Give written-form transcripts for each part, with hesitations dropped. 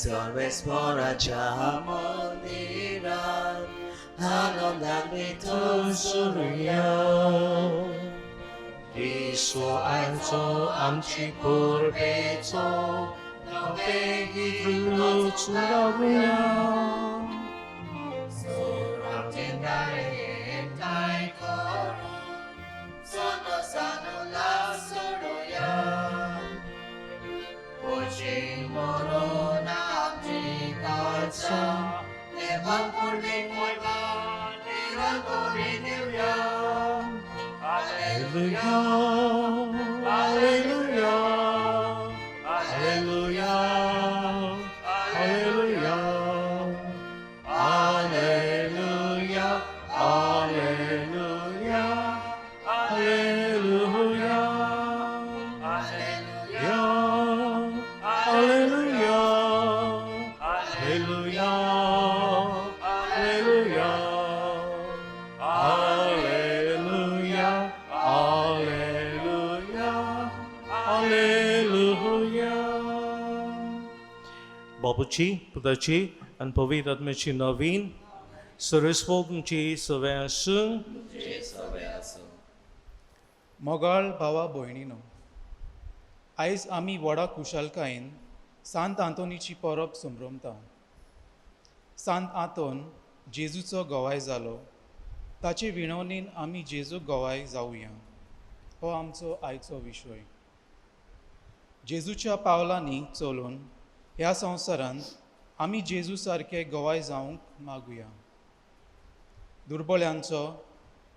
Sorvesporacha moniran Hanondan bitusuruya Iso alto amchi purbeto Navegi trutsuravuya Soratindaye tai koron Sono sano la suruya Ochi moro namji kalsa Nevan purvin moiva Nirantori nivya Hallelujah, Hallelujah, Hallelujah, Hallelujah, Hallelujah, Hallelujah, Hallelujah, Hallelujah, Hallelujah, Hallelujah. Hallelujah, Hallelujah, Hallelujah. Babuji, Budaji, and Povidadmichi Naveen, Surisvogmchi Savyasung, मोगाळ भावा भयणीनो, आयज आमी व्हडा कुशलकायेन सांत आंतोनीची परब संभ्रमता. सांत आंतोन जेजूचो गोवाय जालो, ताचे विणवणेन आमी जेजूक गोवाय जावया. हो आमचो आयचो विशय. जेजूच्या पावलांनी चलून ह्या संवसारांत आमी जेजू सारके गोवाय जावंक मागुया. दुर्बळ्यांचो,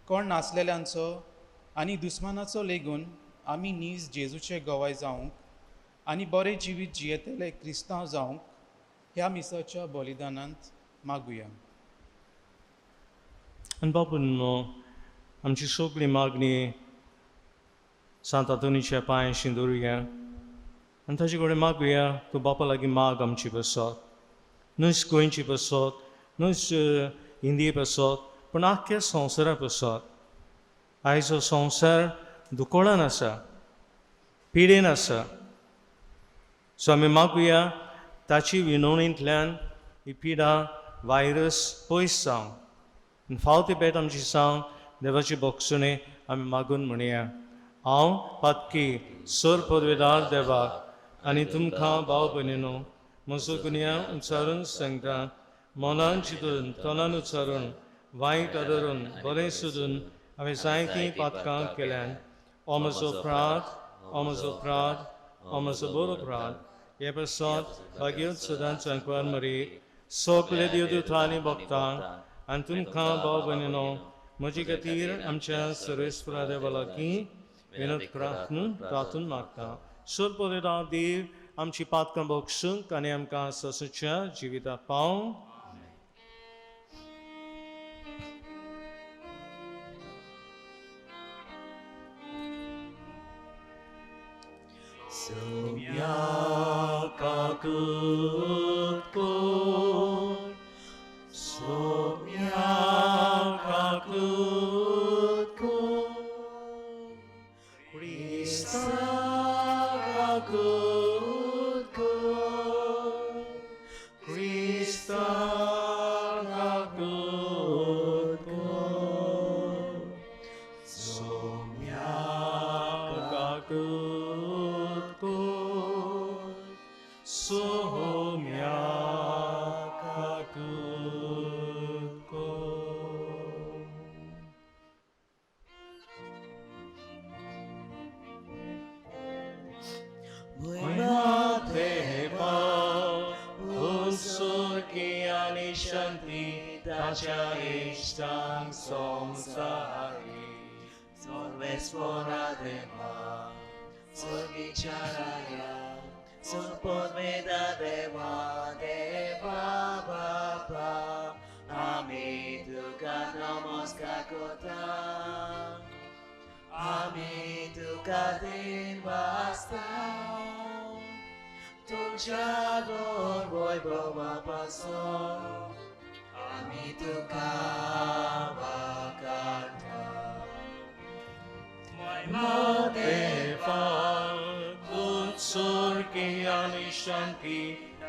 कोण नासलेल्यांचो आनी दुस्मानाचो लेगून आमी नीज जेजूचे गोवाय जावंक आनी बरें जिवीत जियेतले क्रिस्तांव जावंक ह्या मिसाच्या बलिदानांत मागुया. And Babuno, amchi sogli magni Santa Tonicia Pai Shinduria, and Tajigore Maguia, to Bapalagi Magam Chibasot, Nus Coinchi Basot, Nus Indi Basot, Punakia Sonsera Basot, Aiso Sonser, Dukolanasa, Pidenasa, Swami Maguia, Tachi Vinonin Clan, Ipida, Virus, Poisang. In falte betam jisang devachi boksune ami magun munia. Aum patki sur podvedar deva anitum kha bau benino musukunia unsarun sangta monan chidun tonan unsarun vai kadarun bole sudun avisaiki patka kelan omaso prad omaso boro prad yepasot bagyut sudan chankwan mari sokle diudu thani bhaktan Antum kha bhavanino mujikatir amcha sarvesvara devalaki vinod pratnu tatun makta surpodeda dev amchi patkam boksung kanyam ka sasucha jivita paung. Sumya kakutko Somya kakutko Krista kakutko Krista kakutko Somya kakutko Somya Shanti Dacha Ishtang Samsari Sorvesvara Deva Surgicharaya Surpodveda Deva Deva Baba Ami Duka Namaskakota Ami Duka Dinvasta Tulchador Boy Boma Paso Amituka Bakata Madeva Kutsur Kiyani Shanti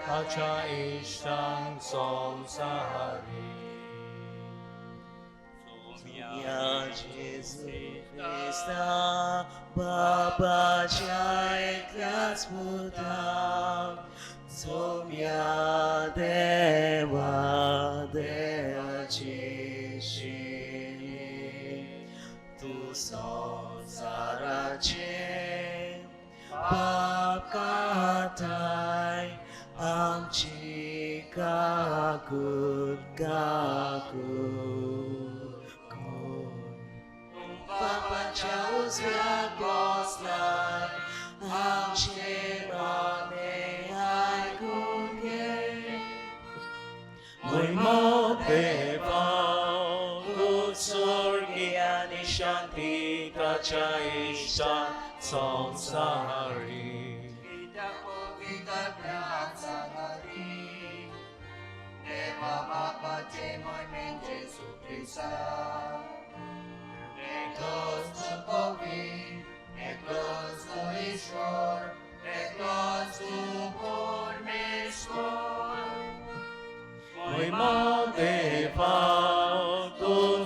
ताच्या इष्टांक संसारी या जेजू ख्रिस्ता बापाच्या एकल्याच पुताक सोम्या देवा देवाची तू संसाराचे पाप काताय आमची काकूट पापाच्या उजव्या बसलाय आमचे माने ऐकून घे महिमा देवा स्वर्गी आणि शांती ताच्या इष्टांक संसारी देवा बापाचे महिमेन जेजू ख्रिस्ता एकलोच तू पवित्र, एकलोच तू ईश्वर, एकलोच तू परमेश्वर. महिमा देवा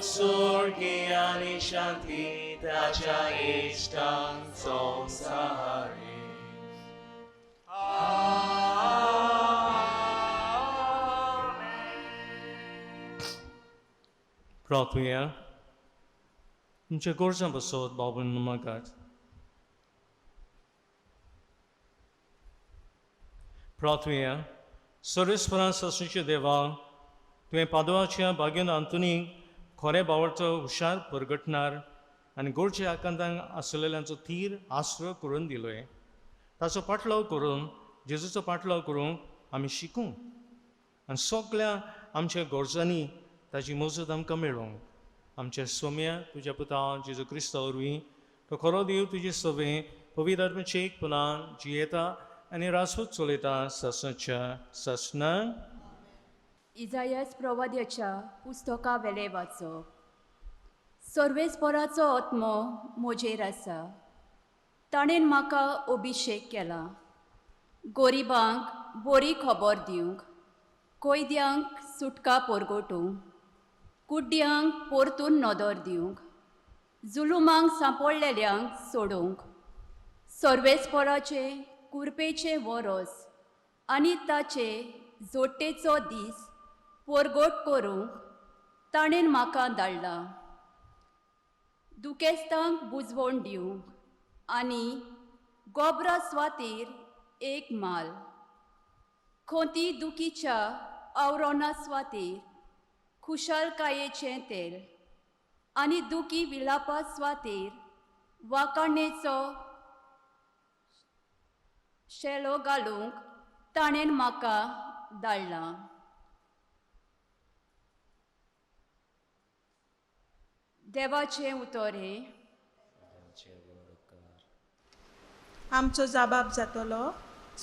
स्वर्गी आणि शांती ताच्या इष्टांक संसारी प्रार्थूया तुमच्या गोरजा बसोत बाबून नमाकात प्रार्थूया सर्वेस्परां ससूचे देवा तुवें पादवाच्या बागेन अंतुनी खरे बावळचो हुशार परगटणार आनी गोडचे आकांतांक आसलेल्यांचो तीर आसरो करून दिलोय ताचो पाटलाव करून जेजूचो पाटलाव करूंक आमी शिकूं आनी सगळ्या आमच्या गोरजांनी ताची मजत आमकां मेळोवंक आमच्या सोम्या तुज्या पुता जेजू क्रिस्ता वरवीं तो खरो देव तुजे सवे पवित्र आत्म्याचे एकपणान जियेता आनी रासपूत चलयता ससच्या ससना इजायास प्रवाद्याच्या पुस्तका वेले वाचप सर्वेस्पराचो आत्मो म्हजेर आसा ताणेन म्हाका अभिशेक केला गोरिबांक बरी खबर दिवंक कोयद्यांक सुटका परगटूंक कुड्ड्यांक परतून नदर दिवंक जुलुमांक सांपडलेल्यांक सोडूंक सर्वेस्पराचे कुरपेचे वरस आनी ताचे जोडटेचो दीस परगट करूंक ताणेन म्हाका धाडला दुखेस्तांक बुजवण दिवंक आनी गोबरा स्वातीर एक माल खोती दुखीच्या आवरोना स्वातीर खुशालकायेचें तेल आनी दुखी विलापा स्वातीर वाकाणेचो शेलो घालूंक ताणेन म्हाका धाडला देवाचें उतोरे आमचो जबाब जातलो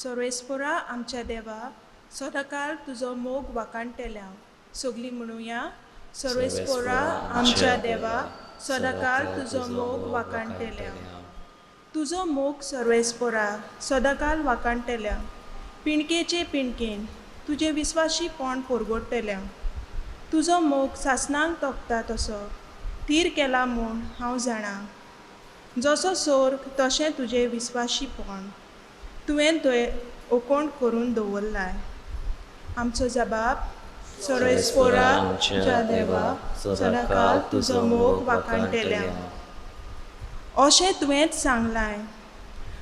सर्वेस्परा आमच्या देवा सदाकाळ तुजो मोग वाकाणटेल्या सगळीं म्हणुया सर्वेस्परा आमच्या देवा सदाकाळ तुजो मोग वाकाणटेल्या तुजो मोग सर्वेस्परा सदाकाळ वाकाणटेल्या पिणकेचे पिणकेन तुजे विस्वाशीपण परगटतेल्या तुजो मोग सासणांक तोखता तसो तीर केला म्हूण हांव जाणा जसो स्वर्ग तशें तुजें विस्वाशीपण तुवें थंय ओकोण करून दवरलाय आमचो जबाब सर्वेस्परा आमच्या देवा सदाकाळ तुजो मोग वाकाणटेल्या अशें तुवेंच सांगलाय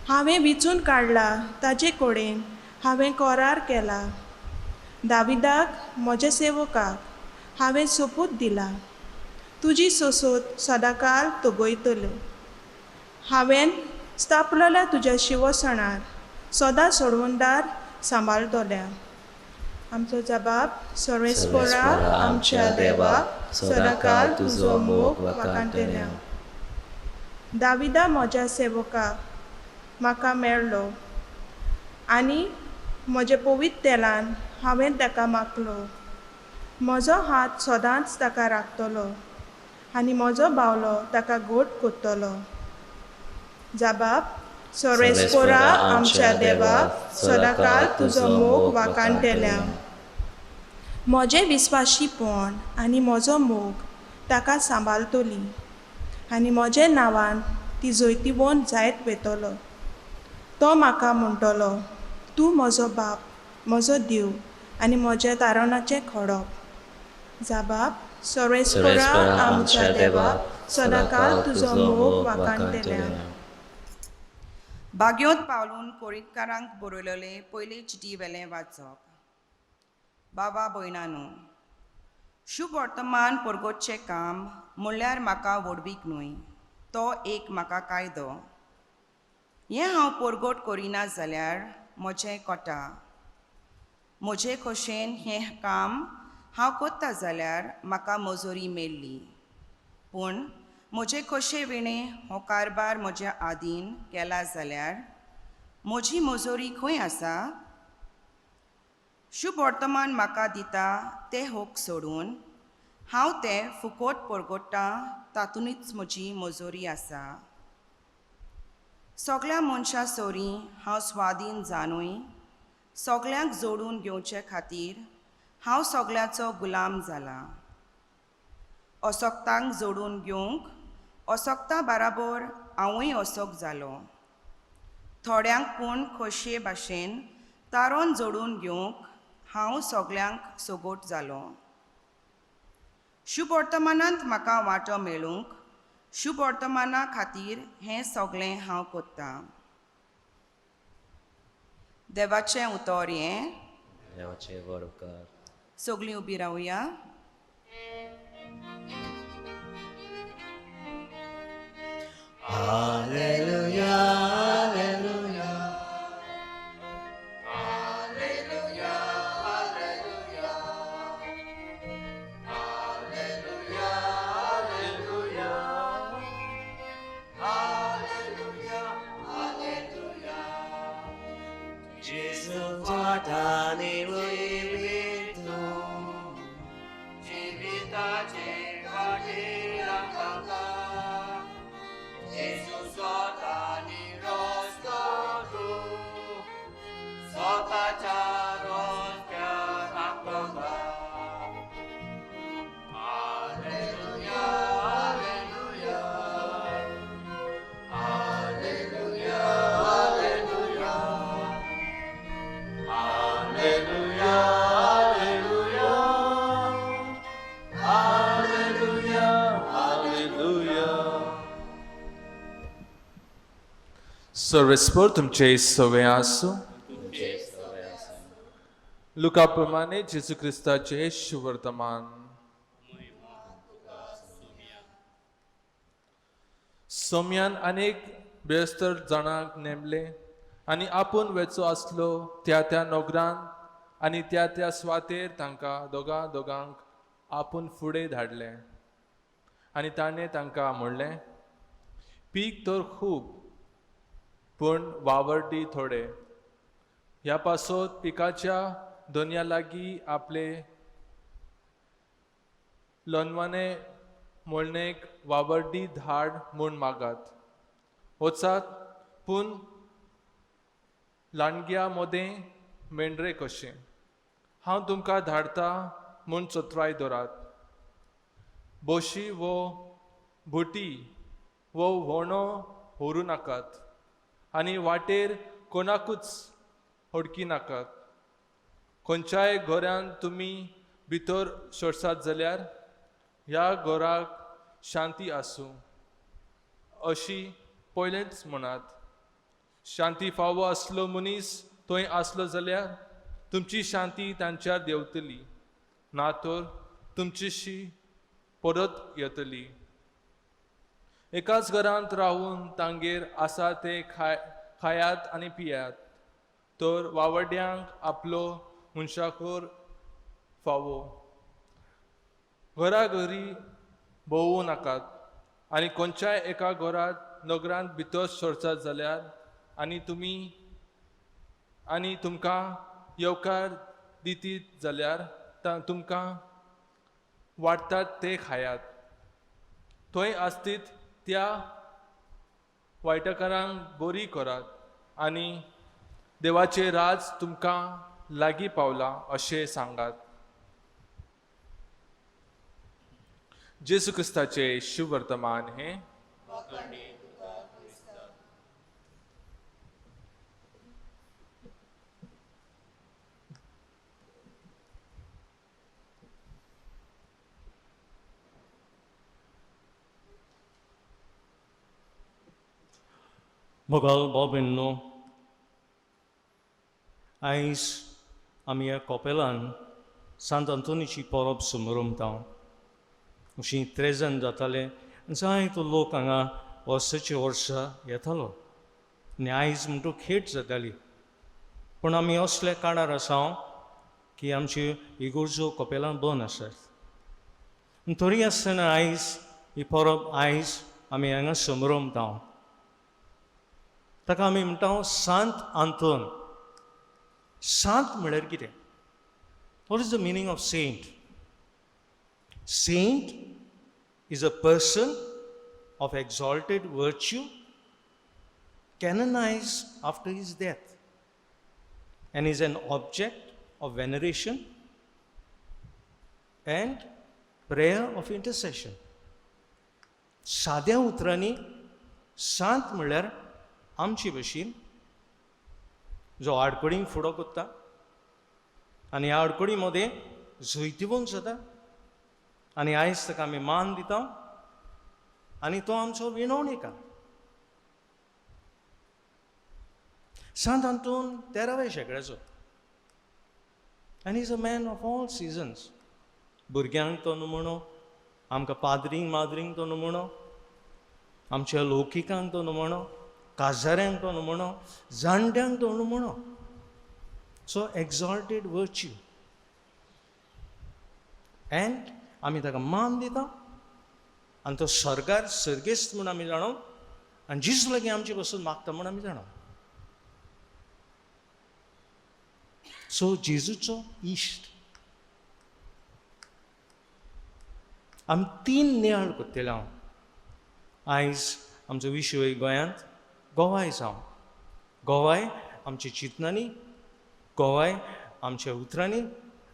हांवें विचून काडला ताजे कडेन हांवें करार केला दाविदाक म्हज्या सेवकाक हांवें सोपूत दिला तुजी सोसोत सदाकाळ तोगयतल्यो हांवें स्थापलेल्या तुज्या शिवसणार सदां सोडवणदार सांबाळटल्या आमचो जबाब सर्वेस्परा आमच्या देवा सदाकाळ तुजो मोग वाकाणटेल्या दाविदा म्हज्या सेवकाक म्हाका मेळ्ळो आनी म्हज्या पवित्र तेलान हांवें ताका मागलो म्हजो हात सदांच ताका राखतलो आनी म्हजो बावलो ताका घोट कोत्तलो जबाब सोरेस्पोरा आमच्या देवा सदाकाळ तुजो मोग वाकाणटेल्या म्हजे विस्वाशीपण आनी म्हजो मोग ताका सांबाळटली आनी म्हजे नांवान ती जैतिवंत जायत वेतलो तो म्हाका म्हणटलो तूं म्हजो बाप म्हजो देव आनी म्हज्या तारणाचें खडप जाबाब सोरेस्पोरा आमच्या देवा सदाकाळ तुजो मोग वाकाणटेल्या बागयोत पावलून कोरीतकारांक बरयलेले पयले चिटी वेलें वाचप बाबा भयणांनो शुभ वर्तमान परगोटचें काम म्हणल्यार म्हाका वडवीक न्हय तो एक म्हाका कायदो हें हांव परगोट करिना जाल्यार म्हजें कोटा म्हजे खोशेन हें काम हांव कोत्ता जाल्यार म्हाका मजुरी मेळ्ळी पूण म्हजे खोशे विणें हो कारबार म्हज्या आदीन केला जाल्यार म्हजी मजुरी खंय आसा शुभ वर्तमान म्हाका दिता तें होक सोडून हांव तें फुकोट परगोट्टां तातूंतच म्हजी मजुरी आसा सगळ्या मनशां सोरी हांव स्वाधीन जाणूय सगळ्यांक जोडून घेवचे खातीर हांव सगळ्याचो गुलाम जाला असोक्तांक जोडून घेवंक असोक्ता बराबर हांवूय असोक जालो थोड्यांक पूण खोशये भाशेन तारोन जोडून घेवंक हांव सगळ्यांक सोगोट जालो शुभ वर्तमानांत म्हाका वांटो मेळूंक शुभ वर्तमाना खातीर हें सगळें हांव कोत्तां देवाचें उतर हें देवाचे वरकार सगळीं उबी रावया Hallelujah, hallelujah. Jesus, what an सर्वेस्पर तुमचे सवय आसूं लुका प्रमाणे जेजू क्रिस्ताचे शुवर्तमान सोम्यान अनेक बेस्तर जाणांक नेमले आनी आपूण वेचो आसलो त्या नोकरांत आनी त्या स्वातेर तांकां दोगांक आपूण फुडें धाडले आनी ताणें तांकां म्हणलें पीक तर खूब पूण वावरडी थोडे ह्या पासत पिकाच्या दोनया लागीं आपले लोनवाने मोळणेक वावरडी धाड म्हूण मागात वचात पूण लांडग्या मोदें मेंढरे कशें हांव तुमकां धाडटा म्हूण चोत्राय दोरात बोशी वो भुटी वो व्होणो व्हरू नाकात आनी वाटेर कोणाकूच होडकी नाकात खंयच्याय घरांत तुमी भितर सरसात जाल्यार ह्या घराक शांती आसूं अशी पयलेंच म्हणात शांती फावो आसलो मनीस थंय आसलो जाल्यार तुमची शांती तांच्यार देंवतली ना तर तुमचीशी परत येतली एकाच घरांत रावून तांगेर आसा ते खायात आनी पियात तर वावड्यांक आपलो मनशाखोर फावो घराघरी भोवूं नाकात आनी खंयच्याय एका घरांत नगरांत भितर सरतात जाल्यार आनी तुमकां येवकार दितीत जाल्यार तुमकां वाडटात ते खायात थंय आसतीत त्या वायटकारांक बरी करात आनी देवाचें राज तुमकां लागीं पावलां अशें सांगात. जेजू क्रिस्ताचें शुभ वर्तमान हें मोगाल बाबींनो, आयज आमी ह्या कॉपेलान सांत आंतोनीची परब समरमता. अशीं 3 जाण जाताले, जायतो लोक हांगा वर्साची वर्सां येतालो आनी आयज म्हणटू खेट जाताली. पूण आमी असल्या काळार आसा की आमची इगोर्जो कॉपेलां बंद आसात. तरी आसतना आयज ही परब आयज आमी हांगा समरमता. ताका आमी म्हणटा सांत आंतोन. सांत म्हळ्यार कितें? What is the meaning of saint? Saint is a person of exalted virtue canonized after his death and is an object of veneration and prayer of intercession. Sadya उतरांनी सांत म्हळ्यार आमची भशेन जो आडकडींक फुडो कोत्ता आनी ह्या आडकडी मदें जैतिवंत जाता आनी आयज ताका आमी मान दिता आनी तो आमचो विणवणेकार. सांत आंतोन 13व्या शेंकड्याचो आनी is a man of all seasons. भुरग्यांक तो नमुणो, आमकां पाद्रींक माद्रींक तो नमुणो, आमच्या लौकिकांक तो नमुणो, काजाऱ्यांक तो नमुणो, जाणट्यांक तो नमुणो. सो एक्झॉल्टेड वर्च्यू एंड आमी ताका मान दिता आनी तो स्वर्गार सर्गेस्त म्हूण आमी जाणो आनी जेजू लागीं आमचे बसून मागता म्हूण आमी जाणो. सो जेजूचो इश्ट आमी 3 नियाळ कोत्तेले हांव. आयज आमचो विशय गोंयांत गोवाय जावं. गोवाय आमच्या चिंतनांनी, गोवाय आमच्या उतरांनी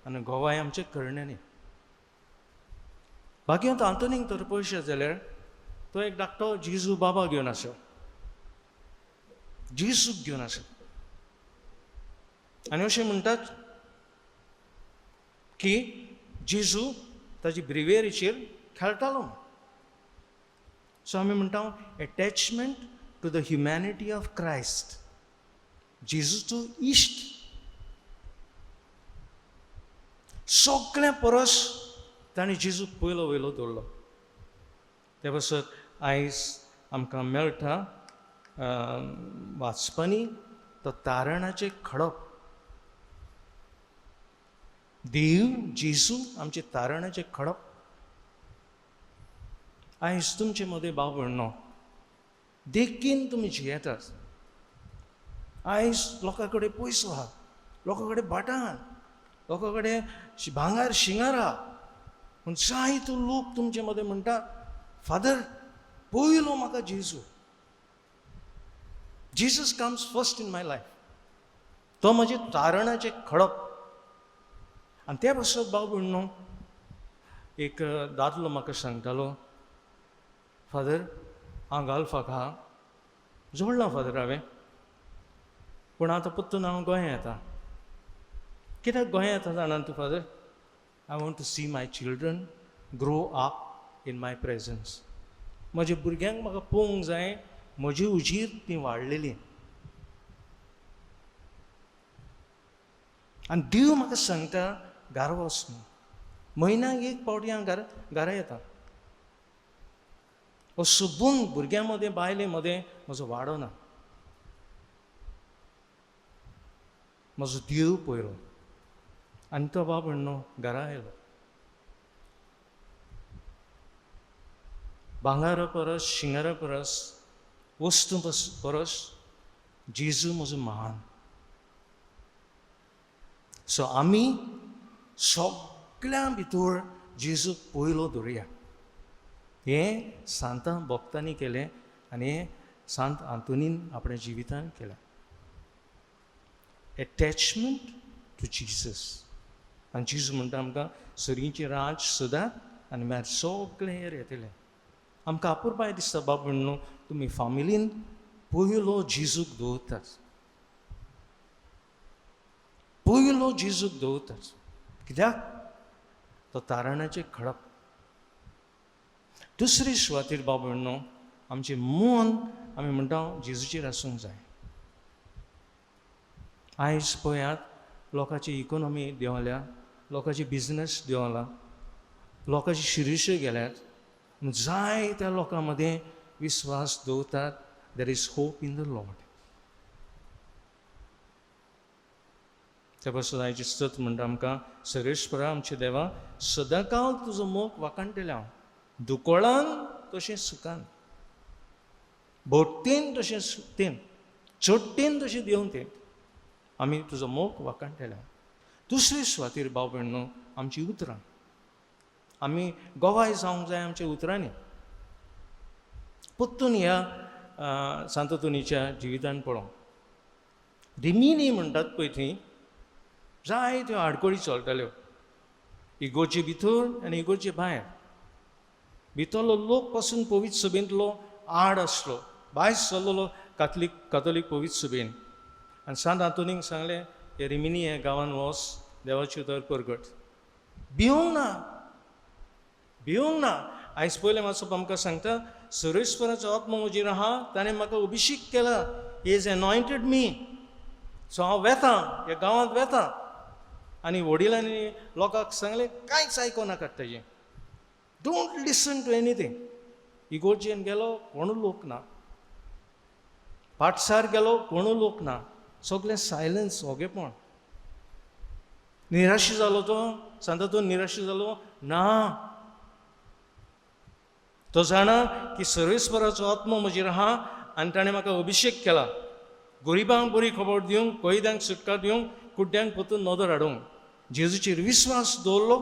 आनी गोवाय आमच्या करण्यांनी. भाग्यवंत आंतोनीक तर पळयशें जाल्यार तो एक धाकटो जेजू बाबा घेवन आसा, जेजूक घेवन आसा. आनी अशें म्हणटात की जेजू ताची ब्रिवेरीचेर खेळटालो. सो आमी म्हणटा attachment to the humanity of Christ. जेजूचो इश्ट सगळ्या परस ताणें जेजूक पयलो वयलो दवरलो. ते पासत आयज आमकां मेळटा वाचपांनी तो तारणाचें खडप. देव जेजू आमचे तारणाचें खडप. आयज तुमचे मदें भाव भयणो देखीन तुमी जियेतात. आयज लोकां कडेन पयसो आहा, लोकां कडेन भाटां, लोकां कडेन भांगार शिंगार आहा, पूण जायतो लोक तुमचे मदें म्हणटा फादर पयलो म्हाका जेजू. Jesus comes first in my life. तो म्हजे तारणाचें खडप. आनी त्या पासत भाव भयणो एक दादलो म्हाका सांगतालो फादर हांव गालफाक आहा. जोडलां फादर हांवें, पूण आतां परतून हांव गोंया येता. कित्याक गोंया येता जाणां तूं father? I want to see my children grow up in my presence. म्हज्या भुरग्यांक म्हाका पळोवंक जाय, म्हजी उजीर ती वाडलेली. आनी देव म्हाका सांगता घरा वच न्हू. म्हयन्याक एक फावटी हांव घरा येता. हो सबून भुरग्यां मदें बायले मदें म्हजो वाडो ना. म्हजो देव पयलो आनी तो बाब म्हणून घरा आयलो. भांगारा परस शिंगारा परस वस्तू परस जेजू म्हजो महान. सो आमी सगळ्या भितर जेजूक पयलो दवरुया. हें सांतां भक्तांनी केलें आनी हें सांत आंतोनीन आपल्या जिवितान केला. एटॅचमेंट टू जिजस. आनी जिजस म्हणटा आमकां सरीचें राज सदांच आनी म्हळ्यार सगळें हेर येतलें. आमकां आपुरबाय दिसता बाबा म्हणून तुमी फामिलीन पयलो जिजूक दवरतात, पयलो जिजूक दवरतात. कित्याक तो तारणाचें खडप. दुसरे सुवातेर बाबा म्हणून आमचें मन आमी म्हणटा जेजूचेर आसूंक जाय. आयज पळयात लोकांची इकॉनॉमी देंवल्या, लोकांचे बिझनस देंवला, लोकांची शिरीश्यो गेल्यात. जाय त्या लोकां मदें विस्वास दवरतात. There is hope in the Lord. त्या पासून आयचे स्तोत्र म्हणटा आमकां सर्वेश्वरा आमचे देवा, सदांकाळ तुजो मोग वाकाणटलें हांव. दुकोळान तशें सुखान, भोवतेन तशें सुखतेन, चडटेन तशें देंवतेन आमी तुजो मोग वाकाणटलें हांव. दुसरे सुवातेर भाव भयणो आमची उतरां. आमी गोवाय जावंक जाय आमच्या उतरांनी. परतून ह्या सांत आंतोनीच्या जिवितान पळोवंक. रिमिनी म्हणटात पळय थंय जाय त्यो आडकोळी चलताल्यो, इगोर्चे भितर आनी इगोर्चे भायर. भितरलो लोक पासून पवित्र सभेंतलो आड आसलो, भायर सरलेलो कातोलीक पवित्र सभेन. आनी सांत आंतोनीक सांगलें हे रिमिनी ह्या गांवांत वच, देवाची उतर परगट. भिवूंक ना, भिवूंक ना. आयज पयलें मातसो आमकां सांगता सर्वेश्वराचो आत्मा म्हजेर आहा, ताणें म्हाका अभिशेक केला. He is एनॉयंटेड me. सो हांव वेतां, ह्या गांवांत वेतां. आनी वडिलांनी लोकांक सांगलें कांयच आयकोनाकात ताजें. Don't listen to anything. इगोर्जेन गेलो कोणू लोक ना, पाठसार गेलो कोणू लोक ना, सगळें सायलन्स, ओगेपण. निराशी जालो तो, सांता तो निराशी जालो ना. तो जाणा की सर्वेस्वराचो आत्मा म्हजेर आहा आनी ताणें म्हाका अभिशेक केला. गरिबांक बरी खबर दिवंक, कोयद्यांक सुटका दिवंक, कुड्ड्यांक परतून नदर हाडूंक. जेजूचेर विस्वास दवरलो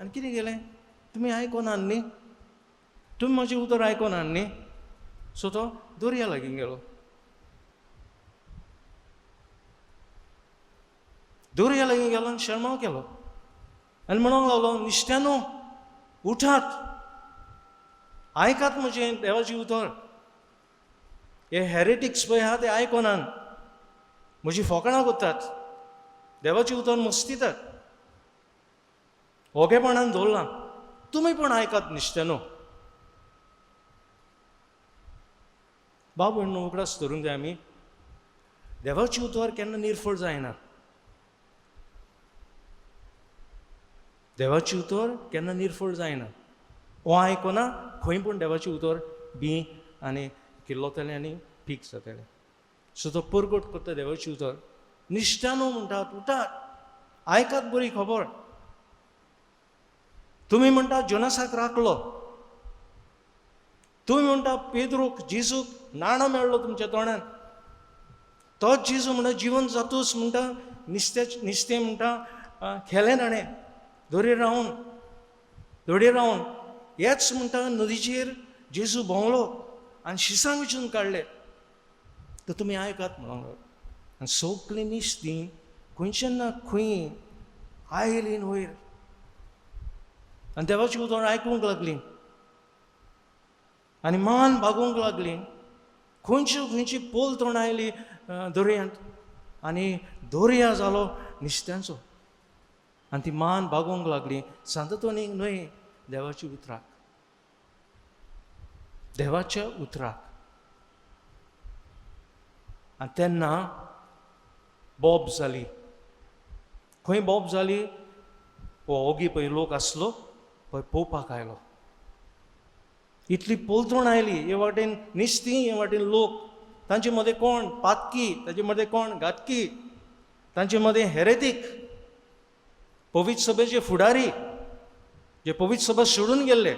आनी कितें केलें? तुमी आयकोनात न्ही, तुमी म्हजें उतर आयकोनात न्ही. सो तो दर्या लागीं गेलो. दर्या लागीं गेलो आनी शर्माव केलो आनी म्हणूंक लागलो निश्त्यानो उठात, आयकात म्हजें देवाची उतर. हे हेरेटिक्स पळय आहा ते आयकोनात, म्हजी फकाणां करतात, देवाची उतर मस्तितात, ओगेपणान दवरलां. तुमी पण आयकात निश्त्यानो. बाब म्हणून उगडास धरूंक जाय आमी. देवाची उतर केन्ना निर्फळ जायना. देवाची उतर केन्ना निर्फळ जायना. हो आयकोना खंय पूण देवाची उतर बी आनी किल्लोतलें आनी पीक जातलें. सो तो परगट करता देवाची उतर. निश्त्यानो म्हणटात उठात, आयकात बरी खबर. तुमी म्हणटा जोनासाक राखलो, तुमी म्हणटा पेद्रूक जेजूक नाणो मेळ्ळो तुमच्या तोंडान. तोच जेजू म्हणटा जिवन जातूस म्हणटा निस्तें म्हणटा खेलें ताणें दोरेर रावन. हेच म्हणटा नदीचेर जेजू भोंवलो आनी शिसांग विचून काडले. तर तुमी आयकात म्हणून. आनी सगळीं निश्तीं खंयच्यान ना खंय आयलीं वयर आनी देवाची उतर आयकूंक लागलीं आनी मान भागोवंक लागलीं. खंयची पोल तोंड आयली दर्यांत आनी दर्या जालो निश्त्यांचो. आनी ती मान भागोवंक लागली. सांत आंतोनीक न्हय, देवाची उतराक, देवाच्या उतराक. आनी तेन्ना बॉब जाली. खंय बॉब जाली? हो ओगी पळय लोक आसलो पळय पळोवपाक आयलो. इतली पोलतोण आयली, हे वाटेन निस्तीं, हे वाटेन लोक. तांचे मदें कोण पातकी, ताचे मदें कोण घातकी, तांचे मदें हेरेतीक. पवित्र सभेचे फुडारी जे पवित्र सभा सोडून गेल्ले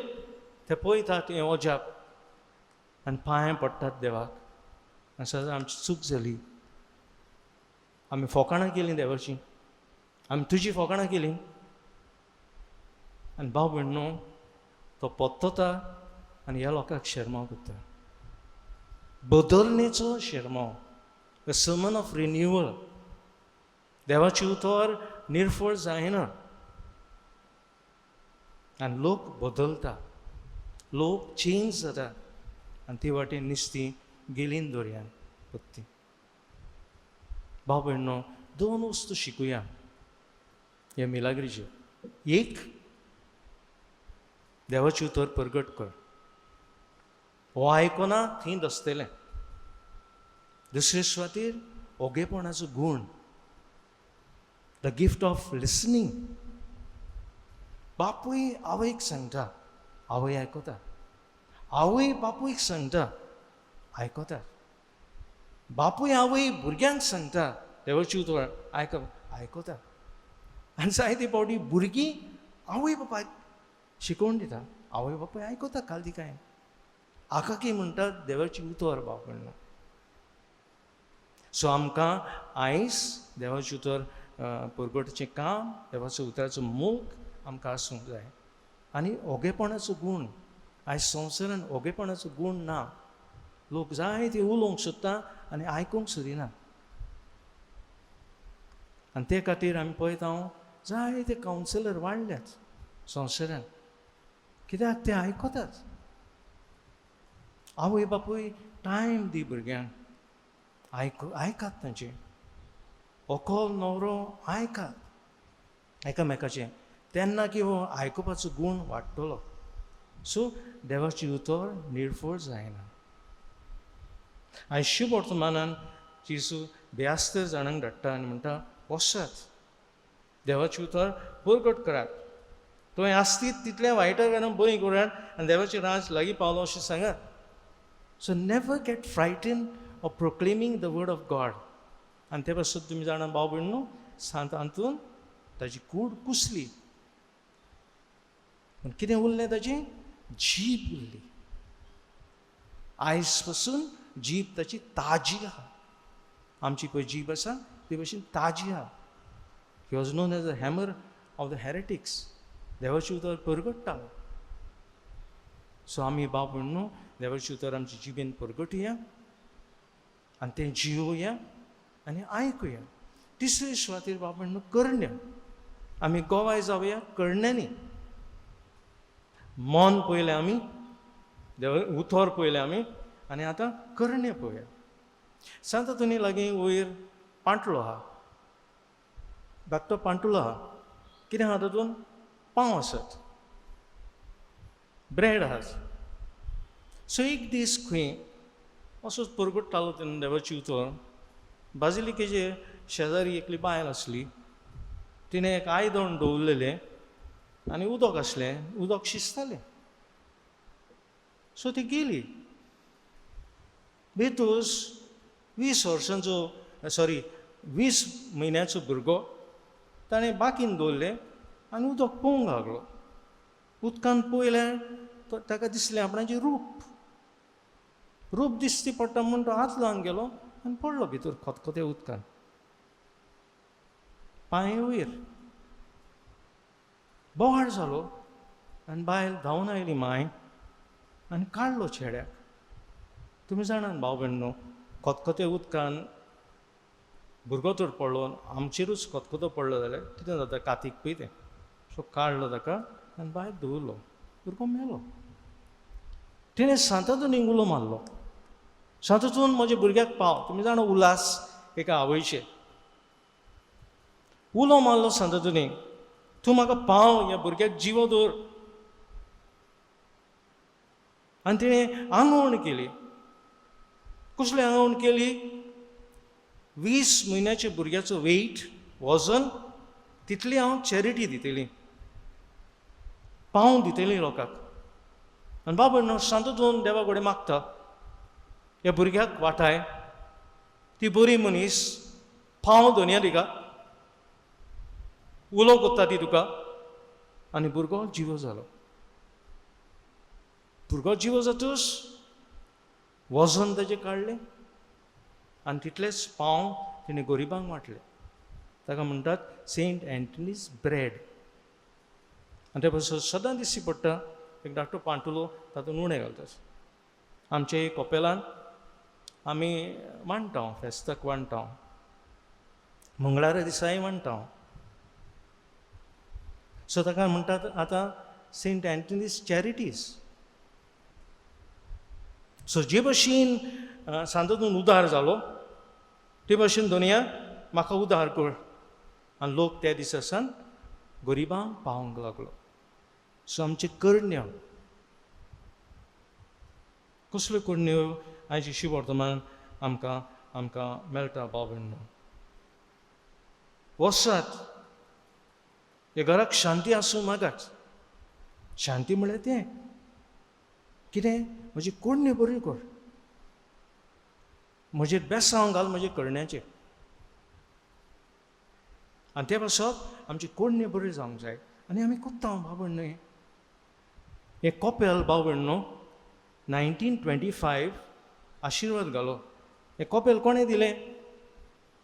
ते पळयतात हें ओजाप आनी पांय पडटात देवाक. आनी सदां आमची चूक जाली. आमी फकाणां केलीं देवाची, आमी तुजी फकाणां केलीं. आनी भाव भयणो तो पत्तता आनी ह्या लोकांक शर्माव करता. बदलणेचो शिरमो, द सर्मन ऑफ रिन्युअल. देवाची उतर निर्फळ जायना आनी लोक बदलता, लोक चेंज जाता आनी ती वाटेन निस्ती गेलीन दर्यान पत्ती. भाव भयणो, दोन वस्तू शिकुया हे मिलाग्रीचे. एक, देवाची उतर परगट कर, हो आयकना थंय दसतलें. दुसरे सुवातेर ओगेपणाचो गूण, द गिफ्ट ऑफ लिसनींग. बापूय आवयक सांगता, आवय आयकता. आवय बापूयक सांगता, आयकता. बापूय आवय भुरग्यांक सांगता देवाची उतर आयकता. आनी जायते फावटी भुरगीं आवय बापायक शिकोवन दिता, आवय बापूय आयकता काल काय. आकाकी म्हणटात देवाची उतर भाव भयणो. सो आमकां आयज देवाची उतर परगटचें काम, देवाच्या उतराचो मोग आमकां आसूंक जाय. आनी ओगेपणाचो गूण, आयज संवसारान ओगेपणाचो गूण ना. लोक जायते उलोवंक सोदता आनी आयकूंक सोदिना. आनी ते खातीर आमी पळयता जायते कावन्सिलर वाडल्यात संवसारान. कित्याक ते आयकतात. आवय बापूय टायम दी भुरग्यांक, आयकात तांचे. व्हंकल न्हवरो आयकात एकामेकाचें, तेन्ना की हो आयकुपाचो गूण वाडटलो. सो देवाची उतर निर्फळ जायना. आयज शुभ वर्तमानान जेजू 72 जाणांक धाडटा आनी म्हणटा, वसात देवाची उतर परगट करात. थंय आसतीत तितलें वायटा कारणान बरी करात आनी देवाचें राज लागीं पावलो अशें सांगात. So never get frightened of proclaiming the word of God. आनी ते पासून तुमी जाणा भाव भयणो, सांत आंतून ताची कूड कुसली, पूण कितें उरलें ताची जीब उरली. आयज पासून जीब ताची ताजी आहा. आमची पळय जीब आसा ती भशेन ताजी आहा. He was known as the hammer of the heretics. देवाची उतर परगट्टा. सो आमी भाव भयणो देवाची उतर आमची जिबेन परगटुया आनी तें जिवोया आनी आयकुया. तिसरे सुवातेर भाव भयणो करण्या. आमी गोवाय जावया करण्यांनी. मन पयलें आमी, उतर पयलें आमी, आनी आतां करणे पळोवया. सांत तुनी लागीं वयर पांटलो आहा, धाकटो पांटुलो आहा. कितें आहा तातूंत? पांव आसात, ब्रेड आहात. सो एक दीस खंय असोच परगट्टालो तेन्ना देवाची उतर. बाजिलिकेचे शेजारी एकली बायल आसली. तिणें एक आयदन दवरलेलें आनी उदक आसलें, उदक शिजतालें. सो ती गेली. बेतूस 20 म्हयन्याचो भुरगो ताणें बाकीन दवरलें आनी उदक पळोवंक लागलो. उदकान पळयलें ताका दिसलें आपणाचें रूप दिसती पडटा म्हूण तो हात लावन गेलो आनी पडलो भितर खतखत्या उदकान. पांय वयर. बोवाळ जालो आनी बायल धांवन आयली माय आनी काडलो चेड्याक. तुमी जाणात भाव भयणो, खतखत्या उदकान भुरगो तर पडलो, आमचेरूच खतखतो पडलो जाल्यार कितें जाता, कातीक पळय तें. सो काडलो ताका आनी बायल दवरलो. भुरगो मेलो. तिणें सांतातुनीक उलो मारलो, सांतातून म्हज्या भुरग्याक पाव. तुमी जाणा उलास एका आवयचे. उलो मारलो सांतातुनीक, तूं म्हाका पाव, ह्या भुरग्याक जिवो दवर. आनी तिणें आंगवण केली. कसली आंगवण केली? 20 म्हयन्याच्या भुरग्याचो वेट, वजन, तितली हांव चॅरिटी दितली, पाव दितली लोकांक. आनी बाबा न्हू सांतातून देवा कडेन मागता, ह्या भुरग्याक वाटाय, ती बरी मनीस, पाव दोनया तिका, उलो कोत्ता ती तुका. आनी भुरगो जिवो जालो. भुरगो जिवो जातूच वजन ताचें काडलें आनी तितलेच पाव तिणें गरिबांक वांटले. ताका म्हणटात सेंट एंटनीज ब्रेड. आनी ते पासून सदां दिसची पडटा एक धाकटो पांटुलो तातूंत उणें घालतात. आमच्या एक कपेलान आमी मांडटा फेस्ताक मांडटा मंगळारा दिसाय मांडटा सो ताका म्हणटात आतां सेंट एंटनीज चॅरिटीज सो जे भशेन सांतोदून उदार जालो ते भशेन दुनिया म्हाका उदार कर आनी लोक त्या दिसा सावन गरिबांक पावोंक लागलो सो आमचे करण्यो कसल्यो करण्यो आयज शिव वर्तमान आमकां मेळटा भाव भयणो वसात हे घराक शांती आसूं मागात शांती म्हळ्यार तें कितें म्हजी कोडण्यो बरी कर म्हजेर बेसांव घाल म्हजे करण्याचेर आनी ते पासत आमची कोडण्यो बऱ्यो जावंक जाय आनी आमी कोत्ता भाव भयणो हे कॉपेल भाव भयणो 1925 आशिर्वाद घालो हे कॉपेल कोणें दिलें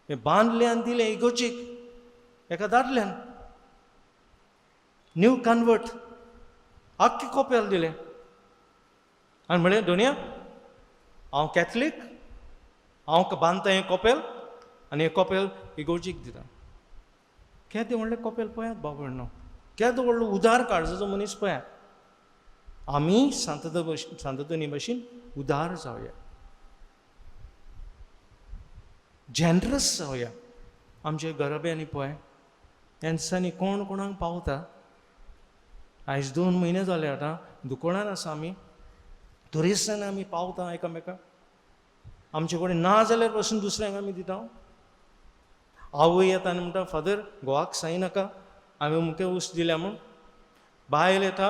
हे बांदलें आनी दिलें इगोर्जेक एका दादल्यान न्यू कन्वर्ट आख्खें कॉपेल दिलें आनी म्हळें दोनिया हांव कॅथलीक हांव बांदता हें कॉपेल आनी हें कॉपेल इगोर्जेक दिता केदें व्हडलें कॉपेल पळयात भाव भयणो केदो व्हडलो उदार काळजाचो मनीस पळयात आमी सांतोनी भशेन उदार जावया जनरस जावया आमचे गरब्यांनी पळय ह्या दिसांनी कोण कोणाक पावता आयज 2 म्हयने जाले आतां दुकोणान आसा आमी तुरिस्तांनी आमी पावता एकामेकाक आमचे कडेन ना जाल्यार पासून दुसऱ्यांक आमी दिता आवय येता आनी म्हणटा फादर घोवाक सांग नाका हांवें मुखे ऊस दिल्या म्हूण बायल येता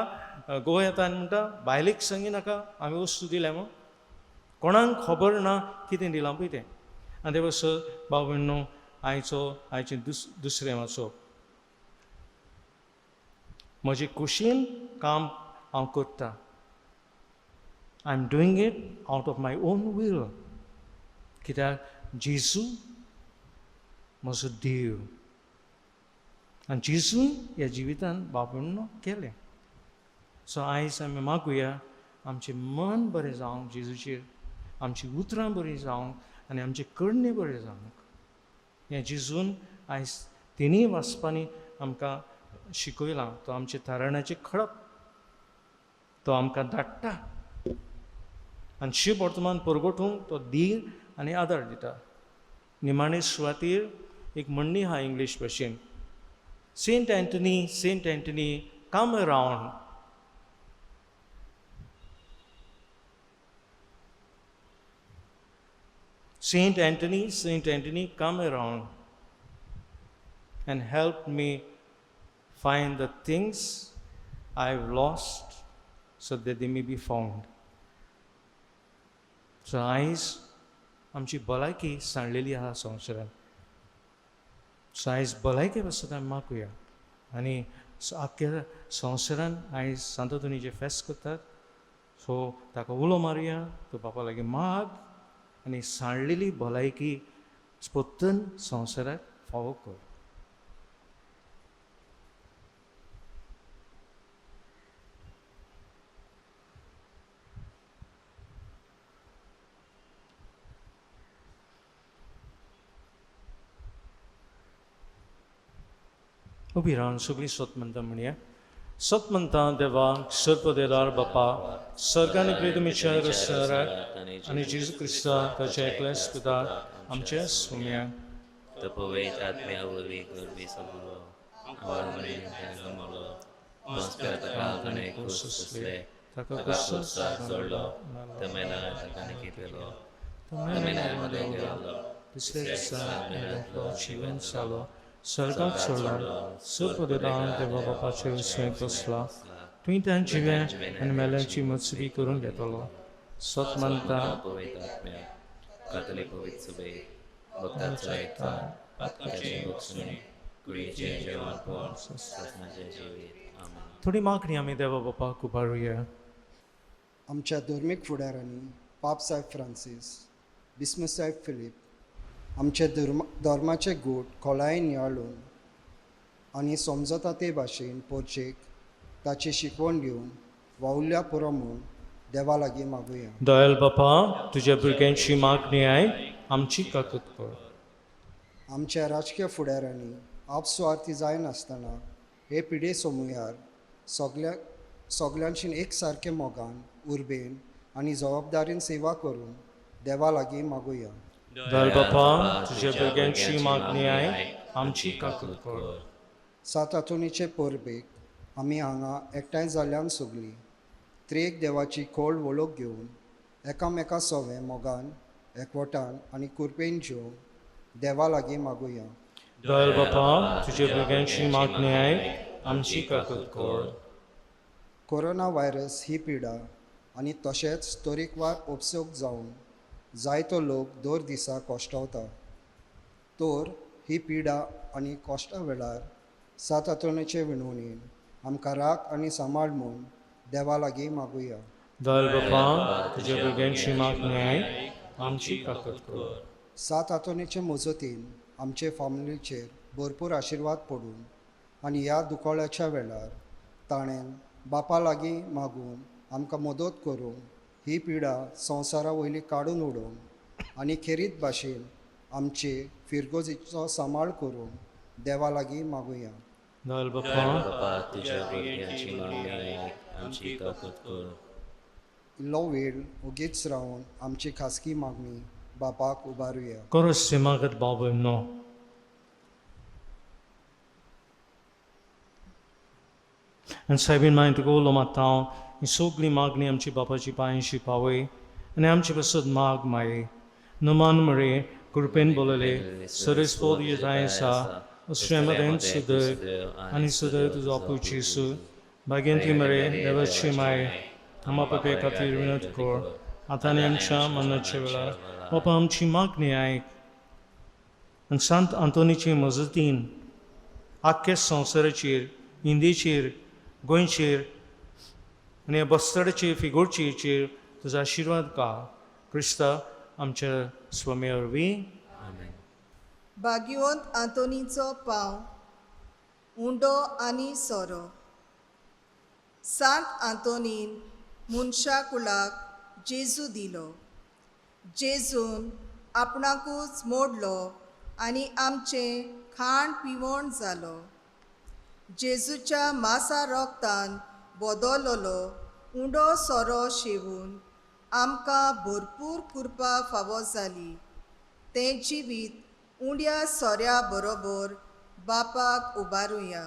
घोव येता आनी म्हणटा बायलेक सांगी नाका हांवें ऊस दिल्या म्हूण कोणाक खबर ना कितें दिलां पळय तें आनी ते पासत भाव भयणो आयचें दुसरें वाचप म्हजे कुशीन काम हांव करतां I am doing it out of my own will कित्याक जेजू म्हजो देव आनी जेजून ह्या जिवितान भाव भयणो केलें सो आयज आमी मागुया आमचें मन बरें जावंक जेजूचेर आमचीं उतरां बरीं जावंक आनी आमचे कण्णे बरें जावंक हें जेजून आयज तिनूय वाचपांनी आमकां शिकयलां तो आमचे थाराणाचें खळप तो आमकां धाडटा आनी शिव वर्तमान परगटूंक तो धीर आनी आदार दिता निमाणे सुवातेर एक म्हणणी आहा इंग्लीश भाशेन Saint Anthony come around Saint Anthony, come around and help me find the things I've lost so that they may be found. So आयज आमची भलायकी सांडलेली आहा संवसारान सो आयज भलायके पासत आमी मागुया आनी आख्ख्या संवसारान आयज सांतोदुनीचें फेस्त करतात सो ताका उलो मारुया तो बापा लागीं माग आनी सांडलेली भलायकी पोत्तन संवसाराक फावो कर उबी रावन सगळीं सत म्हणटा म्हणया सत म्हणटा देवाक सर्पदेदार बापा सर्गांनी प्रितुमीच्या रस्त्याराक आनी जेजू क्रिस्ता ताच्या एकल्याच पिताक आमच्या सुम्याक तपवैत आत्म्या वरवी गरबी सगळो आवाज म्हणे जमलो मस्कर तकाळगणे कुसुसले ताका कुसुस जोडलो तमेला तकाने किपेलो तमेला मध्ये गेलो तिसऱ्या दिसा मेळटलो जीवन जालो सर्गाक सोडला सर्पदेदान देवा बापाचे विस्मयक बसला तुवें त्या जिव्या आनी मेल्यांची मजरी करून घेतलो सत म्हणटा पवित्र आत्म्या कातली पवित्र सुबे भक्तांचो एकठाण पातकाचे भोगसुणी कुडीचे जेवणपण ससनाचे जिवीत आमेन थोडी मागणी आमी देवा बापाक उबारुया आमच्या धर्मीक फुडाऱ्यांनी पाप साहेब फ्रांसीस बिस्मस साहेब फिलीप आमचे धर्माचे गोठ खोलायेन नियाळून आनी समजता ते भाशेन पोरचेक ताची शिकवण दिवन वावुरल्या पुरो म्हूण देवा लागीं मागुया. दयाल बापा तुझ्या भुरग्यांची मागणी आहे आमची काकूत कर. आमच्या राजकीय फुडाऱ्यांनी आपसुवार्थी जायनासतना हे पिढे समूयार सगळ्यांची एक सारके मोगान उर्बेन आनी जबाबदारीन सेवा करून देवा लागीं मागुया. दयाल बापा तुझ्या भुरग्यांची मागणी आहे आमची काकूत कर. सात हातुनीचे परबेक आमी हांगा एकठांय जाल्ल्यान सगळीं त्रेक देवाची खोल वळख घेवन एकामेका सवे मोगान एकवटान आनी कुरपेन जेवन देवा लागीं मागुया. दयाल बापा तुझ्या भुरग्यांची मागणी आहे आमची काकूत कर. कोरोना व्हायरस ही पिडा आनी तशेंच तरेकवार उपसोग जावन जायतो लोक दर दिसा कोश्टावता. तर ही पिडा आनी कोश्टा वेळार सात हातोणेचे विणवणेन आमकां राख आनी सांबाळ म्हूण देवा लागीं मागुया. दयाल बापा तुझ्या भुरग्यांची मागणी आहे आमची काकूत कर. सात हातोणेचे मजतीन आमचे फामिलीचेर भरपूर आशिर्वाद पडून आनी ह्या दुखोळ्याच्या वेळार ताणें बापा लागीं मागून आमकां मदत करून ही पिडा संवसारा वयली काडून उडोवन आनी खेरीत भाशेन आमचे फिरगोजेचो सांबाळ करून देवा लागीं मागुया. दयाल बापा बापा तुझ्या भुरग्यांची मागणी आहे आमची काकूत कर. इल्लो वेळ ओगीच रावन आमची खासगी मागणी बापाक उबारुया. Chorus Simagat Babu no. And sabin mind to go lomatao, in sogli magni amchi bapachi painshi pawe, and amchi basud mag mai, Numan Mare, Kurpen Bolale, Saris Podi Zainsa, Austramaden Sude, Anisude to Zapuchi Su, Bagenti Mare, never Chimai, Amapape Katirunat Kor, Ataniam Cham and Chevela. Papa amची मागणी आहे आणि संत आंतोनीचे मजतीन आख्या संवसाराचेर इंडियेचेर गोंयचेर आनी बस्तडाचेर फिगोरचेर तुजो आशिर्वाद का क्रिस्ता आमच्या स्वामी वरवीं. भाग्यवंत आंतोनीचो पांव उंडो आनी सोरो. सांत आंतोनीन मनशा कुळाक जेजू दिलो. जेजून आपणाकूच मोडलो आनी आमचें खाण पिवण जालो. जेजूच्या मासा रोगतान बदललो उंडो सोरो शेवून आमकां भरपूर कृपा फावो जाली. तें जिवीत उंड्या सोऱ्या बरोबर बापाक उबारुया.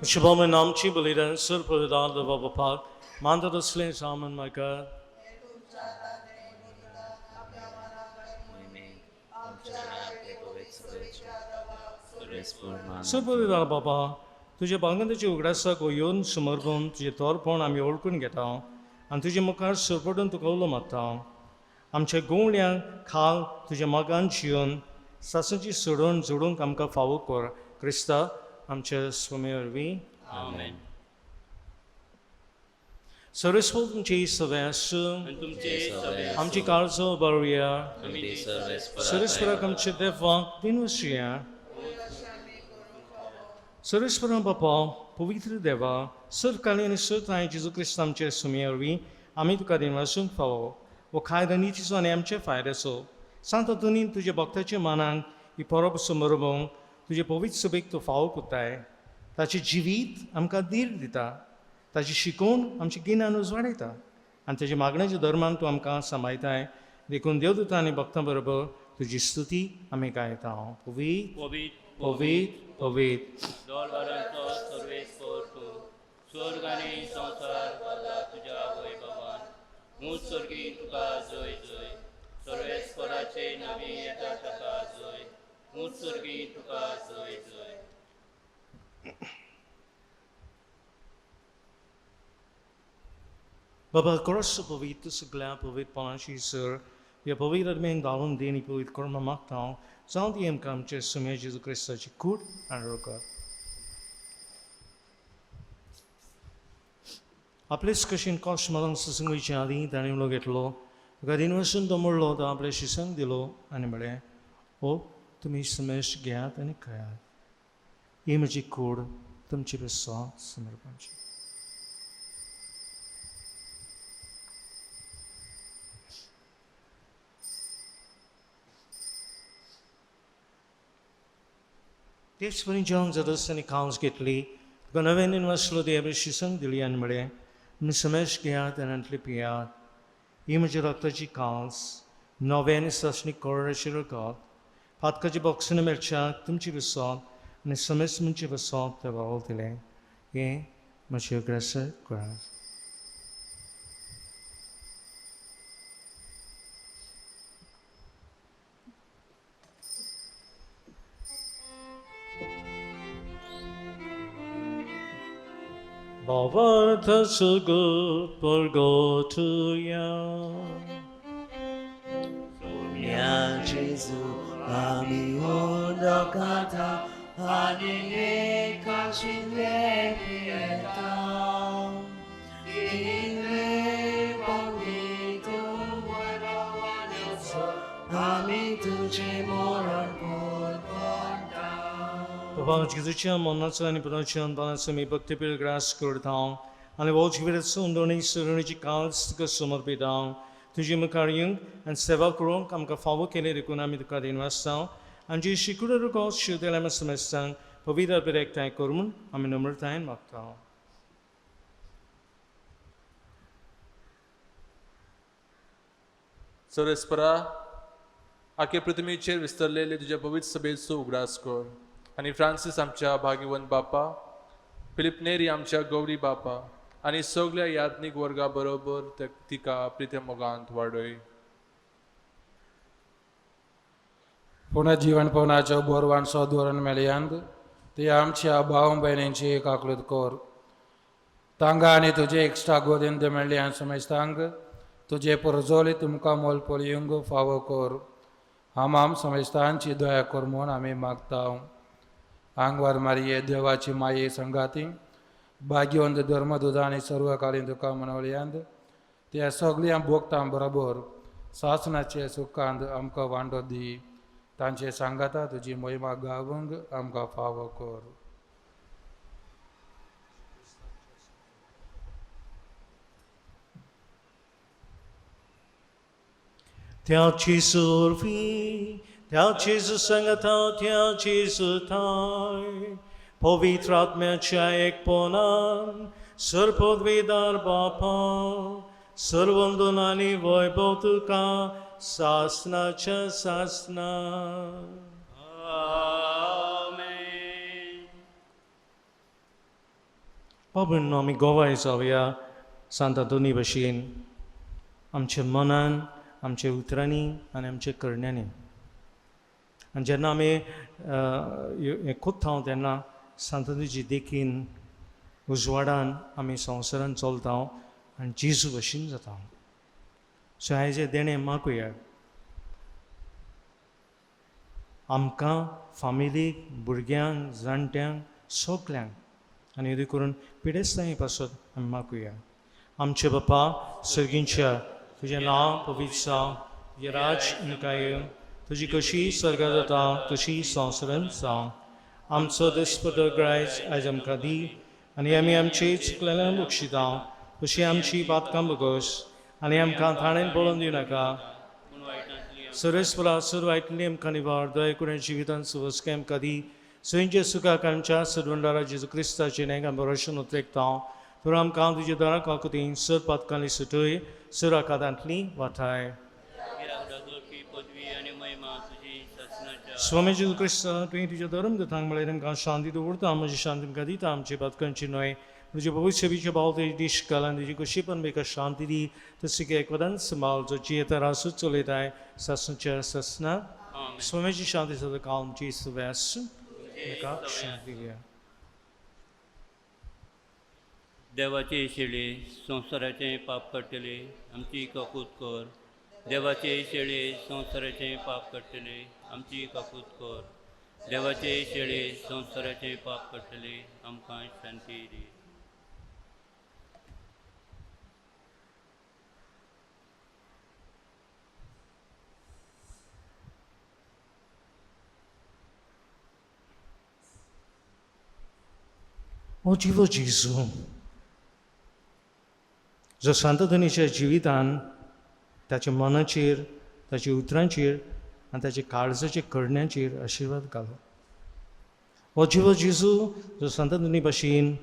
Shabbat namchi belidan sur pradhan the Baba Pak, Manda the slain Saman my God. सुपविधान बाबा तुझे बांगंदाची उगडासा गोयोन समर्पण तुझे तोरपण आमी ओळखून घेता आनी तुजे मुखार सरपडून तुका उलो मागता. आमच्या गोवण्यांक खाल तुज्या मागान जिवन सासूची सोडून जोडूंक आमकां फावो कर क्रिस्ता आमच्या स्वामी वरवीं. आमेन. सर्वेस्वर तुमचे सवे आमची काळजो बरुया सर्वेस्वराक आमचे देवाक दिनवसुया. सर्वेस्परां बापा पवित्र देवा सर्वकालीन आनी सर्वत्राय जेजू क्रिस्त आमचे सुमये वरवीं आमी तुका दिनवासूंक फावो वो खायद नितीचो आनी आमचे फायद्याचो सांत तुनी तुज्या भक्ताच्या मनाक ही परब समारंभ तुजे पवित्र सभेक तूं फावो कोत्ताय ताचें जिवीत आमकां धीर दिता ताची शिकवण आमचे गिन्यान उजवाडयता आनी ताच्या मागण्याच्या धर्मान तूं आमकां सांबाळटाय देखून देवदूतां आनी भक्तां बरोबर तुजी स्तुती आमी गायता पवित्र पवित्र पवित्र दोलवरांचो सर्वेस्पर तूं स्वर्ग आनी संवसार भरला तुज्या वैभवान मुत्सर्गी तुका जय जय सर्वेस्पराचे नवी येता ताका जय मुत्सर्गी तुका जय जय बाबा खरोच पवित्र सगळ्या पवित्रपणाची सर ह्या पवित्र आत्म्याक घालून देणी पवित्र कर्म मागता जावं ती आमकां आमचे सुमये जेजू क्रिस्ताची कूड आनी रोकर आपलेच कशेन कॉस्ट मरांक सत्संगाच्या आदीं ताणें उलो घेतलो तुका दिनवसून तो म्हणलो तो आपल्या शिसांक दिलो आनी म्हळें ओ तुमी समेश घेयात आनी खायात ही म्हजी कूड तुमचे विश्वास समर्पणची तेच परी जेवण जातच ताणें खावंस घेतली तुका नव्यान वाचलो ती आपल्या शिसांक दिली आनी म्हळें तुमी समेश घेयात आनी आंतले पियात ही म्हज्या रक्ताची कांस नव्यान सासणी कोरड्याचेर रगत फातकाच्या बॉक्सांनी मेळच्याक तुमची विसोत आनी समेस म्हणजे विसोत ते वावल दिलें हें म्हजें अग्रेसर करा Bavarta sugut porgotuya. Sumia Jesu ami ondokata ani kashile pieta. Ile pavito varavanasa ami tuje moran porgonta. Babanız gizlice monnaca ani pranachan bana sami bhakti pir gras kurdam ani volchivirat sundoni surunici kalstka samarpidam तुझी मुखार येवंक आनी सेवा करूंक आमकां फावो केले देखून आमी तुका दिनवासता आनी जी शिकूड रुको शिवतेल्या आमी समेस्तांक पवित्र पेर एकठांय करून आमी नम्रतायेन मागता सर्वेस्परा आखे पृथ्वीचेर विस्तरलेले तुज्या पवित्र सभेचो उगडास कर आनी फ्रांसीस आमच्या भाग्यवंत बापा फिलिप नेरी आमच्या गौरी बापा आनी सगळ्या यात्नीक वर्गा बरोबर तिका प्रित्या मोगांत वाडय पुनर्जीवनपणाच्या बोरवान सदवरण मेलयांत ते आमच्या भाव भयणींची एक आकृत कर तांगा आनी तुजे एक्स्ट्रा गोदेंत मेळ्ळ्यान समजतांक तुजे परजोली तुमकां मोल पोलयुंग फावो कर आम समजतांची दया कर म्हूण आमी मागता आंगवार मारये देवाची माये संगाती भाग्यवंत धर्मदुदा आनी सर्वकालीन तुका मनवल्यांत त्या सगळ्या भोगतां बरोबर सासणाचे सुखांत आमकां वांटो दी तांचे सांगाता तुजी महिमा गावंक आमकां फावो कर त्याची सुरवी त्याची सुसंगता त्याची सुथाय पवित्र आत्म्याच्या एकपणान सर्वपदवीदार बापा सर्वंदन आनी वैभव तुका सासनाच्या सासना बाबून आमी गोवाय जावया सांत दोनी भशेन आमच्या मनान आमच्या उतरांनी आनी आमच्या करण्यांनी आनी जेन्ना आमी हें कोत्ता तेन्ना सांततेची देखीन उजवाडान आमी संवसारान चलता आनी जेजू भशेन जाता सो आयज हें देणें मागुया आमकां फामिलीक भुरग्यांक जाणट्यांक सगल्यांक आनी हें करून पिडेस्तांय पासत आमी मागुया आमचे बापा सर्गींच्या तुजें नांव पवित्र जावं तुजें राज मुखार येवं तुजी कशी स्वर्गांत जाता तशी संवसारांत जावं आमचो दिसपतो ग्रायज आयज आमकां दी आनी आमी आमची चुकलेल्यान बक्षिता तशी आमची पातकां बगोस आनी आमकां थाणेन पळोवन दिवं नाका पूण वायटांतली सुरेस्परा सुरवायतली आमकां निवार दय करून जिवितान सुवस्के आमकां दी सोयींचे सुखाक आमच्या सदवंडारा जेजू क्रिस्ताचे नेगा बरोशन उतरेकता तर आमकां तुजे दरा काकुतीन सर पातकांनी सुटय सर आकादांतली वाठाय की पदवी आनी महिमा तुजी शासनाच्या स्वामी जेजू क्रिस्त तुवें तुजें धर्म दितांक म्हळ्यार तांकां शांती दवरता म्हजी शांती तुमकां दिता आमची पातकांची न्हय तुजे भविष्य सेवेचे भाव तेजी दिश घालन तुजी कशी पण बेका शांती दी तशी की एकवदान संभाळ जो जियेता रासूच चलयताय सासनच्या ससना स्वामीची शांती सदा काल आमची सुव्यास एका शांती घ्या देवाचे शेळे संवसाराचें पाप काडटले आमची काकूत कर देवाचे शेळे संवसाराचें पाप काडटले आमची काकूत कर देवाचे शेळे संवसाराचें पाप काडटले आमकां शांती दी O dziwo Jezu, जो संतधनीच्या जिवितान ताच्या मनाचेर ताच्या उतरांचेर आनी ताच्या काळजाच्या करण्याचेर आशिर्वाद घालो हो जिवो जेजू जो संतधनी भाशेन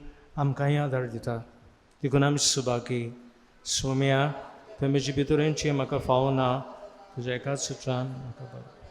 आमकांय आदार दिता देखून आमी सुभागी सोम्या थंय म्हजे भितरेंचें म्हाका फावो ना तुज्या एकाच सुत्रान म्हाका बरो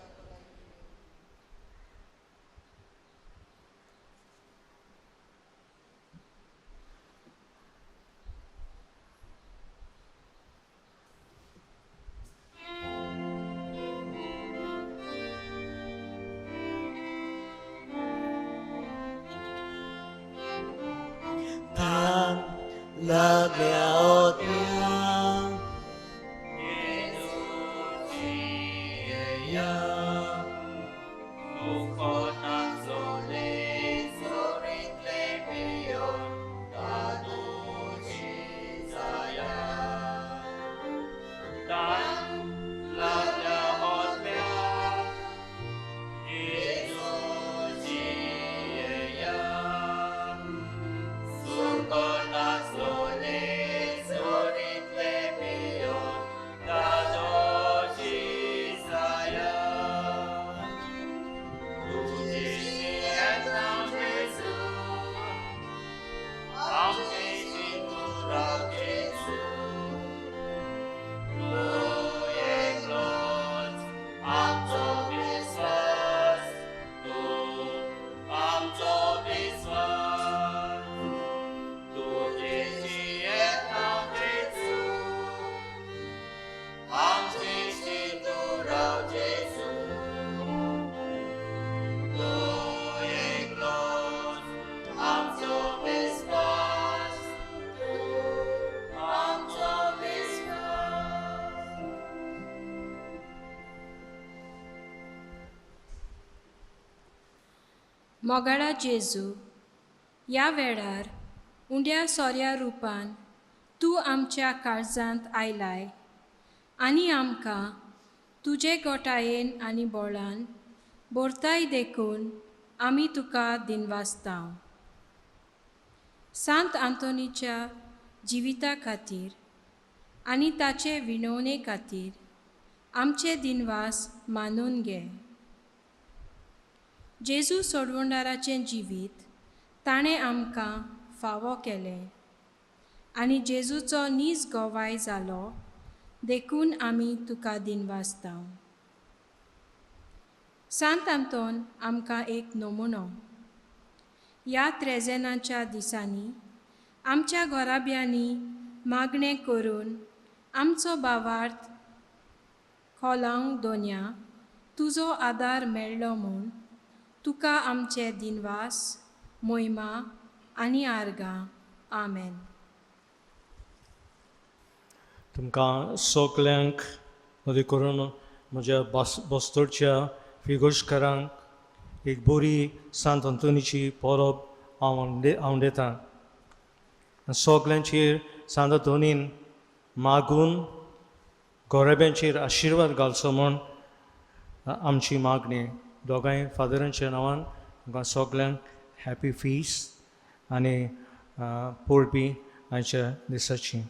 मोगाळा जेजू ह्या वेळार उंड्या सोऱ्या रुपान तूं आमच्या काळजांत आयलाय आनी आमकां तुजे गोठायेन आनी बोळान बोरताय देखून आमी तुका दिनवासता सांत आंतोनीच्या जिविता खातीर आनी ताचे विणवणे खातीर आमचे दिनवास मानून घे जेजू सोडवणाराचें जिवीत ताणें आमकां फावो केलें आनी जेजूचो नीज गोवाय जालो देखून आमी तुका दिनवासता सांत आंतोन आमकां एक नमुनो ह्या त्रेजेनाच्या दिसांनी आमच्या घोराब्यांनी मागणें करून आमचो भावार्थ खोलावंक दोनया तुजो आदार मेळ्ळो म्हूण तुका आमचे दिनवास मोहिमा आनी आर्गां आमेन तुमकां सगल्यांक मदीं करून म्हज्या बस्तोरच्या फिगोशकारांक एक बरी सांत अंतोनीची परब हांव दितां सगल्यांचेर सांत अंतोनीन मागून गोरेब्यांचेर आशिर्वाद घालचो म्हूण आमची मागणी दोगांय फादरांच्या नांवान तुमकां सगल्यांक हॅपी फिस्ट आनी पोळपी आयच्या दिसाची.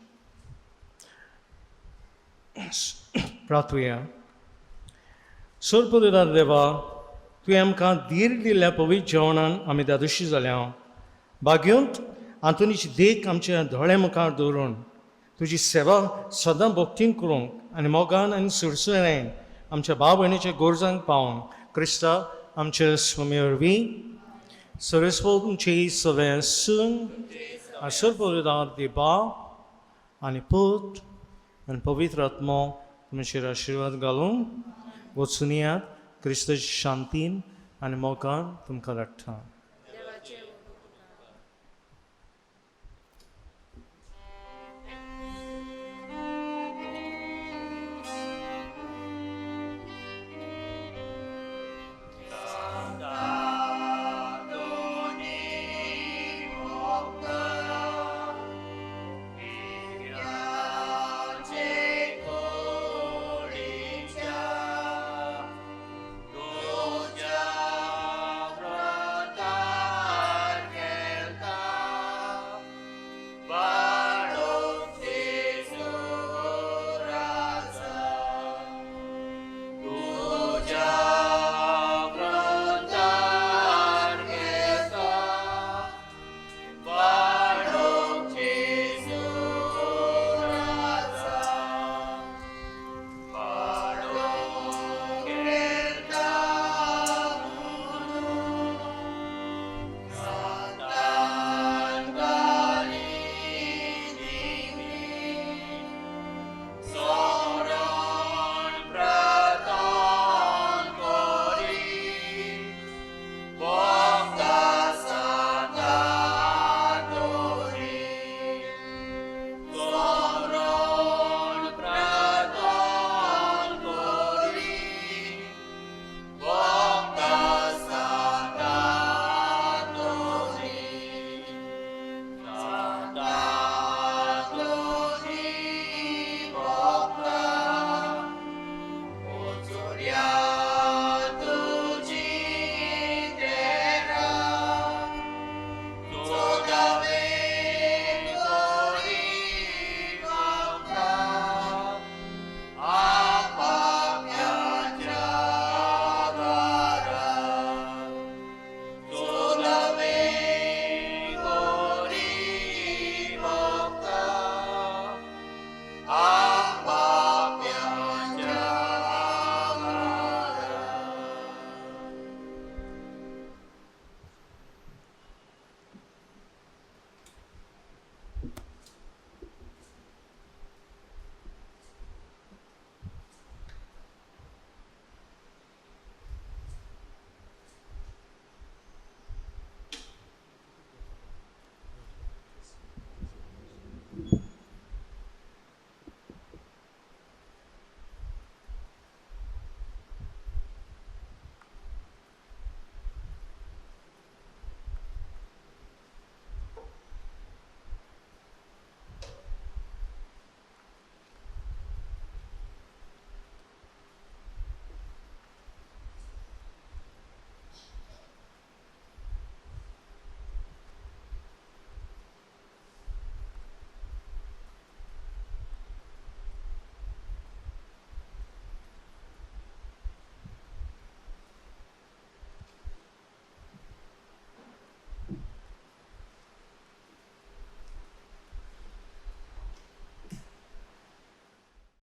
प्रार्थुया. सोरपदार देवा, तुवें आमकां धीर दिल्ल्या पवित्र जेवणान आमी दादोशी जाल्या. बागेंत आंतोनीची देख आमच्या दोळे मुखार दवरून तुजी सेवा सदां भोगतीन करूंक आनी मोगान आनी सुरसुळेन आमच्या भाव भयणीच्या गोरजांक पावोंक क्रिस्ता आमच्या स्वामी वरवीं तुमची सगळें सून आसोरपदार देवा आनी पूत आनी पवित्र आत्मा तुमचेर आशिर्वाद घालून वचून यात. क्रिस्ताची शांतीन आनी मोगान तुमकां धाडटा.